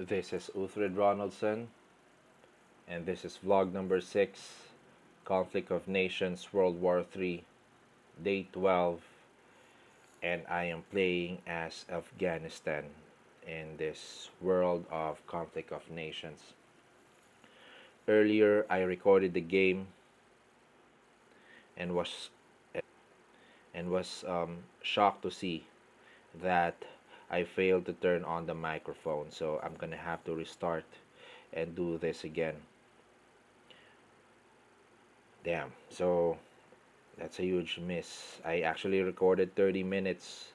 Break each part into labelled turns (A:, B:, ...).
A: This is Uthred Ronaldson, and this is vlog number 6, Conflict of Nations World War 3, Day 12, and I am playing as Afghanistan in this world of Conflict of Nations. Earlier, I recorded the game and was shocked to see that I failed to turn on the microphone, so I'm gonna have to restart and do this again. Damn, so that's a huge miss. I actually recorded 30 minutes,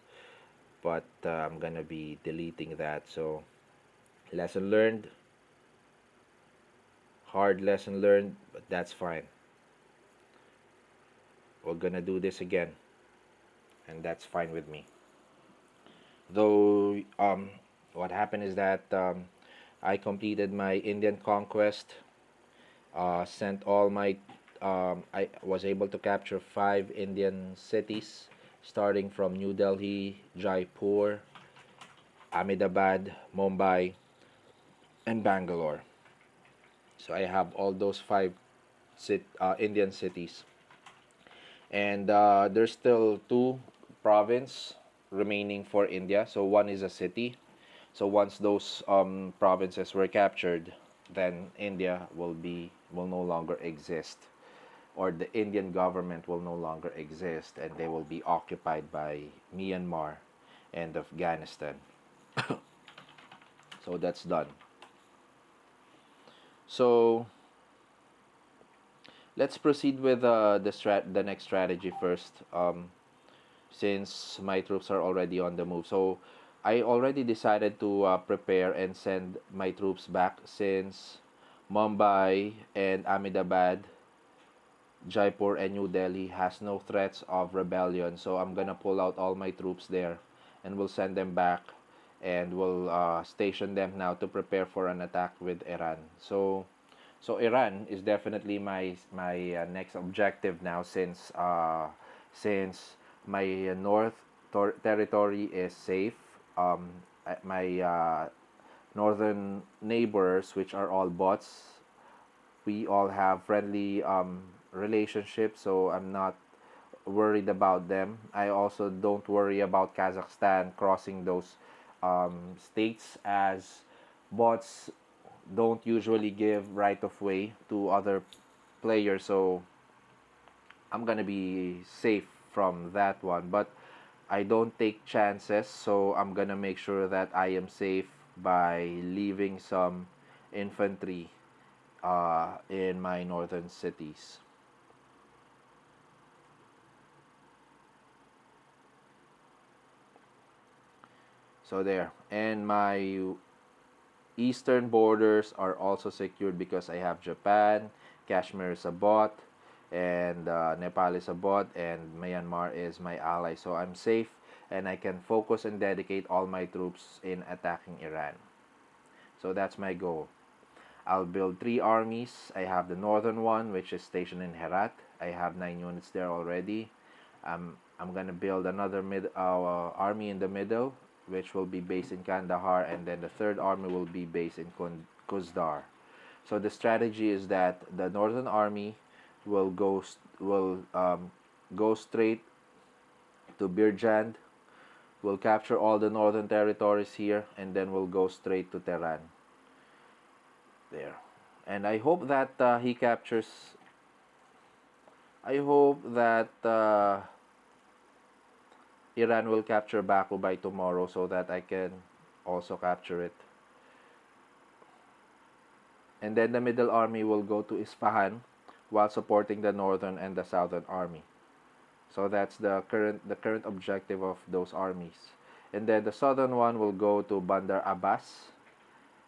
A: but I'm gonna be deleting that. So, lesson learned, hard lesson learned, but that's fine. We're gonna do this again, and that's fine with me. Though, what happened is that I completed my Indian conquest, sent all my I was able to capture 5 Indian cities, starting from New Delhi, Jaipur, Ahmedabad, Mumbai, and Bangalore. So I have all those 5 Indian cities, and there's still 2 provinces remaining for India. So one is a city. So once those provinces were captured, then India will no longer exist, or the Indian government will no longer exist, and they will be occupied by Myanmar and Afghanistan. So that's done. So let's proceed with the next strategy first. Since my troops are already on the move, so I already decided to prepare and send my troops back, since Mumbai and Ahmedabad, Jaipur and New Delhi has no threats of rebellion. So I'm gonna pull out all my troops there, and we'll send them back, and we'll station them now to prepare for an attack with Iran. So Iran is definitely my next objective now, since my territory is safe. My northern neighbors, which are all bots, we all have friendly relationships, so I'm not worried about them. I also don't worry about Kazakhstan crossing those states, as bots don't usually give right of way to other players, so I'm gonna be safe from that one. But I don't take chances, so I'm gonna make sure that I am safe by leaving some infantry in my northern cities. So there, and my eastern borders are also secured because I have Japan, Kashmir is a bot, and Nepal is a bot, and Myanmar is my ally. So I'm safe, and I can focus and dedicate all my troops in attacking Iran. So that's my goal. I'll build 3 armies. I have the northern one, which is stationed in Herat. I have 9 units there already. I'm gonna build another army in the middle, which will be based in Kandahar, and then the third army will be based in Kuzdar. So the strategy is that the northern army will go straight to Birjand. We'll capture all the northern territories here, and then we'll go straight to Tehran. There, and I hope that he captures. I hope that Iran will capture Baku by tomorrow, so that I can also capture it. And then the middle army will go to Isfahan while supporting the northern and the southern army. So that's the current objective of those armies. And then the southern one will go to Bandar Abbas,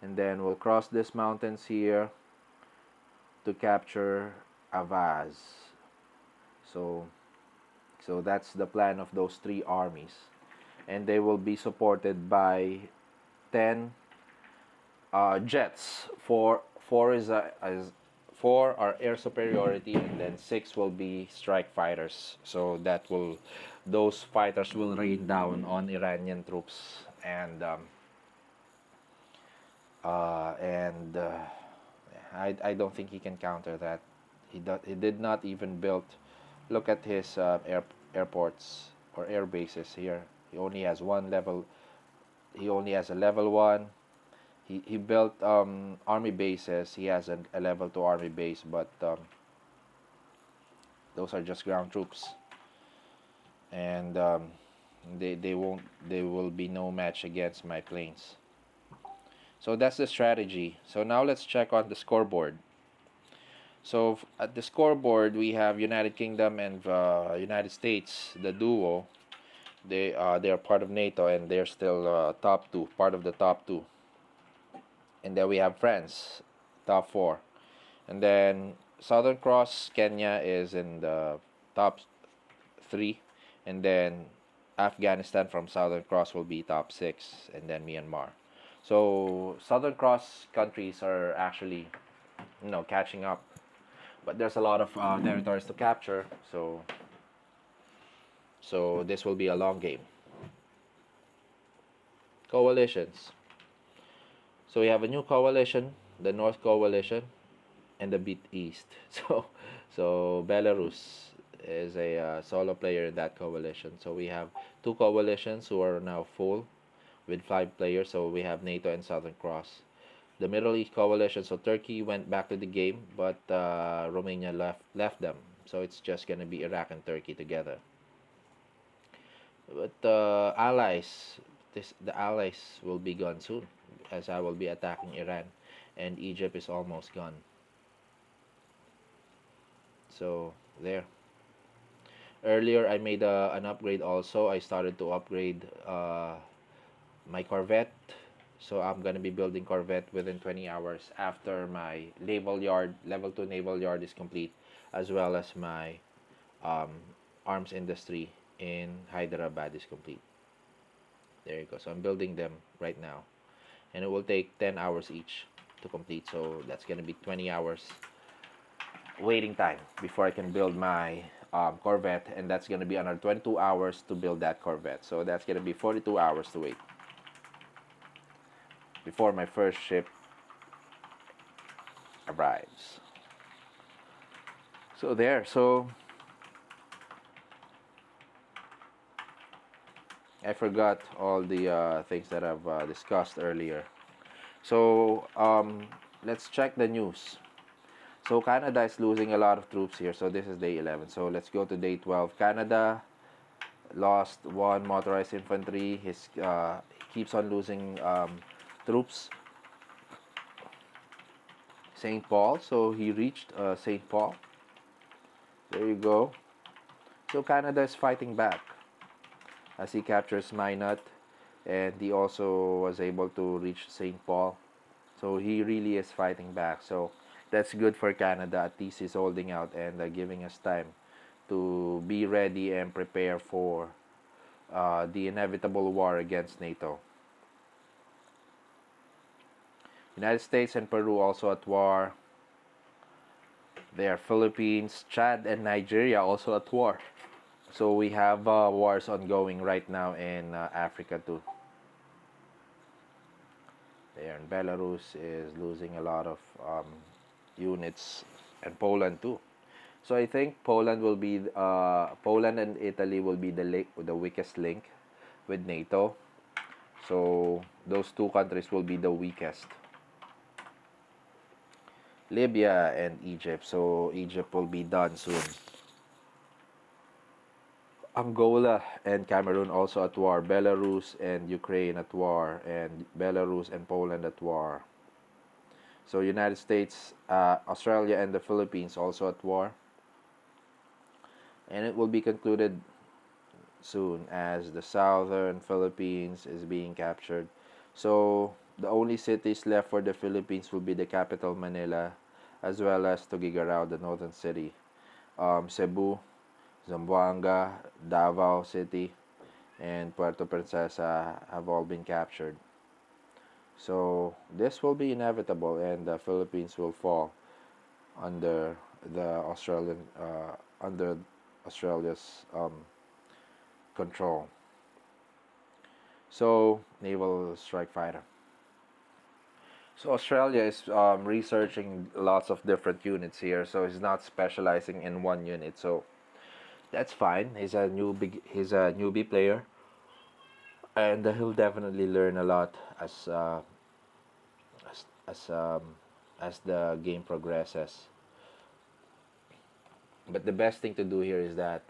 A: and then we'll cross these mountains here to capture Avaz. So so that's the plan of those 3 armies, and they will be supported by 10 jets. Four is 4 are air superiority, and then 6 will be strike fighters. So those fighters will rain down on Iranian troops, and and I don't think he can counter that. He did not even build. Look at his airports or air bases here. He only has one level. He only has a level one. He built army bases. He has a level two army base, but those are just ground troops, and they won't. They will be no match against my planes. So that's the strategy. So now let's check on the scoreboard. So at the scoreboard, we have United Kingdom and United States, the duo. They are part of NATO and they're still top two, part of the top two. And then we have France, top four. And then Southern Cross Kenya is in the top three, and then Afghanistan from Southern Cross will be top six, and then Myanmar. So Southern Cross countries are actually, catching up, but there's a lot of territories to capture. So this will be a long game. Coalitions. So we have a new coalition, the North Coalition, and the Beat East. So Belarus is a solo player in that coalition. So we have two coalitions who are now full with 5 players. So we have NATO and Southern Cross. The Middle East coalition. So Turkey went back to the game, but Romania left them. So it's just gonna be Iraq and Turkey together. But the allies will be gone soon, as I will be attacking Iran, and Egypt is almost gone. So there. Earlier, I made an upgrade also. I started to upgrade my Corvette. So I'm gonna be building Corvette within 20 hours after my level 2 naval yard is complete, as well as my um, arms industry in Hyderabad is complete. There you go. So I'm building them right now, and it will take 10 hours each to complete. So that's gonna be 20 hours waiting time before I can build my Corvette, and that's gonna be another 22 hours to build that Corvette. So that's gonna be 42 hours to wait before my first ship arrives. So there. So I forgot all the things that I've discussed earlier. So let's check the news. So Canada is losing a lot of troops here. So this is day 11. So let's go to day 12. Canada lost one motorized infantry. He keeps on losing troops. St. Paul. So he reached St. Paul. There you go. So Canada is fighting back as he captures Minot, and he also was able to reach St. Paul. So he really is fighting back. So that's good for Canada. At least he's holding out and giving us time to be ready and prepare for the inevitable war against NATO. United States and Peru also at war. There, Philippines, Chad, and Nigeria also at war. So we have wars ongoing right now in Africa too. There, and Belarus is losing a lot of units, and Poland too. So I think Poland and Italy will be the weakest link with NATO. So those two countries will be the weakest. Libya and Egypt. So Egypt will be done soon. Angola and Cameroon also at war. Belarus and Ukraine at war. And Belarus and Poland at war. So United States, Australia, and the Philippines also at war. And it will be concluded soon as the southern Philippines is being captured. So the only cities left for the Philippines will be the capital Manila, as well as Tuguegarao, the northern city. Cebu, Zamboanga, Davao City, and Puerto Princesa have all been captured. So this will be inevitable, and the Philippines will fall under the under Australia's control. So naval strike fighter. So Australia is researching lots of different units here, so he's not specializing in one unit. So that's fine. He's a newbie player, and he'll definitely learn a lot as as um, as the game progresses. But the best thing to do here is that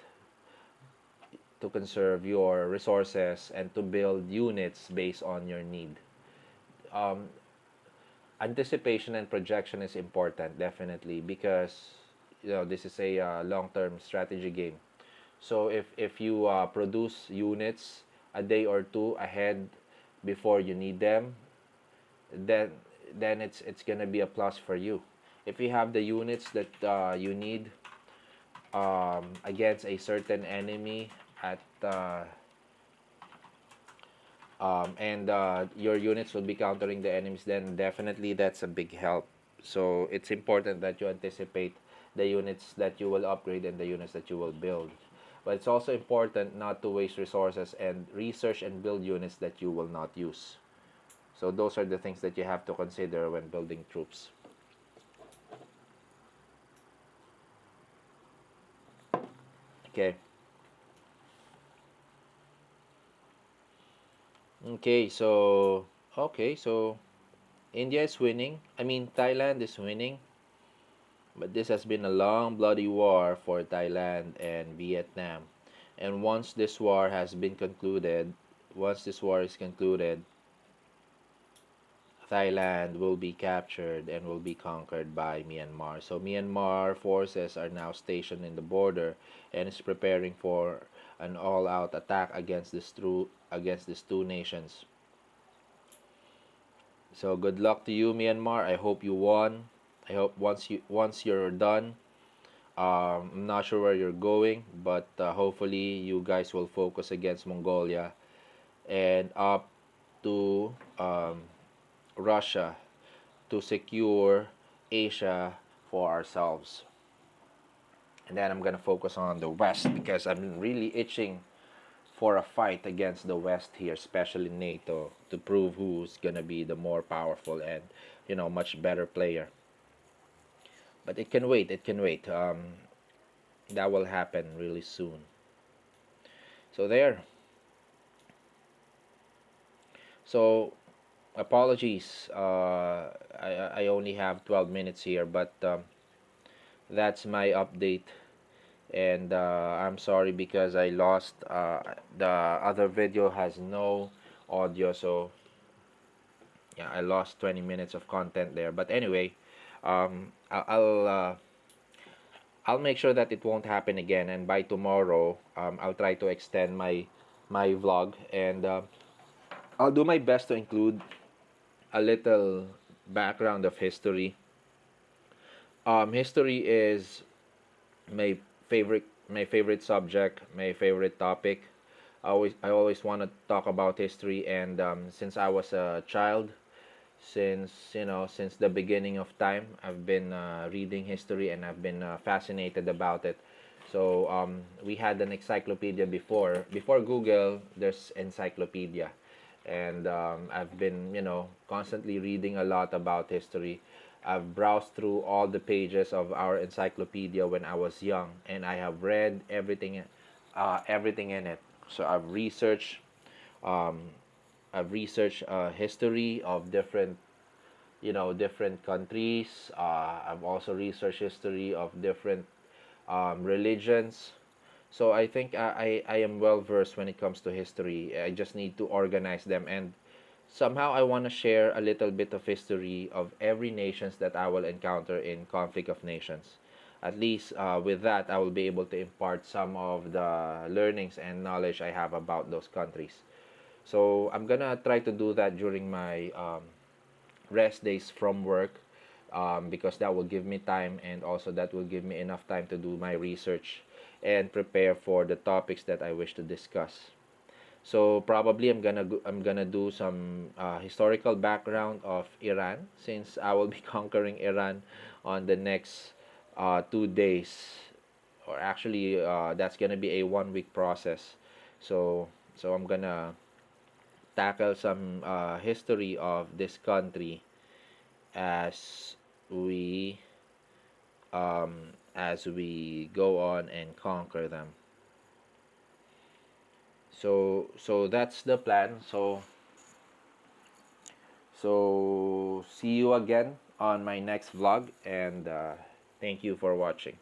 A: to conserve your resources and to build units based on your need. Um, Anticipation and projection is important, definitely, because this is a long-term strategy game. So if you produce units a day or two ahead before you need them, then it's gonna be a plus for you. If you have the units that you need against a certain enemy at and your units will be countering the enemies, then definitely that's a big help. So it's important that you anticipate the units that you will upgrade and the units that you will build. But it's also important not to waste resources and research and build units that you will not use. So those are the things that you have to consider when building troops. Okay. Okay, so India is winning. I mean Thailand is winning. But this has been a long, bloody war for Thailand and Vietnam. And once this war is concluded, Thailand will be captured and will be conquered by Myanmar. So Myanmar forces are now stationed in the border and is preparing for an all-out attack against these two nations. So good luck to you, Myanmar. I hope you won. I hope once you're done, I'm not sure where you're going, but hopefully you guys will focus against Mongolia and up to Russia to secure Asia for ourselves. And then I'm gonna focus on the West because I'm really itching for a fight against the West here, especially NATO, to prove who's gonna be the more powerful and much better player. But it can wait. It can wait. That will happen really soon. So there. So apologies. I only have 12 minutes here, but that's my update. And I'm sorry because I lost the other video has no audio, so yeah, I lost 20 minutes of content there. But anyway, I'll make sure that it won't happen again. And by tomorrow, I'll try to extend my vlog, and I'll do my best to include a little background of history. History is my favorite subject, my favorite topic. I always want to talk about history, and since I was a child, since the beginning of time, I've been reading history and I've been fascinated about it. So we had an encyclopedia before Google. There's encyclopedia, and I've been constantly reading a lot about history. I've browsed through all the pages of our encyclopedia when I was young, and I have read everything in it. So um, I've researched history of different countries. I've also researched history of different religions. So I think I am well versed when it comes to history. I just need to organize them, and somehow I want to share a little bit of history of every nations that I will encounter in Conflict of Nations. At least with that, I will be able to impart some of the learnings and knowledge I have about those countries. So I'm gonna try to do that during my rest days from work, because that will give me time, and also that will give me enough time to do my research and prepare for the topics that I wish to discuss. So probably I'm gonna do some historical background of Iran, since I will be conquering Iran on the next 2 days, or actually that's gonna be a 1 week process. So I'm gonna tackle some history of this country, as we go on and conquer them. So that's the plan. So see you again on my next vlog, and thank you for watching.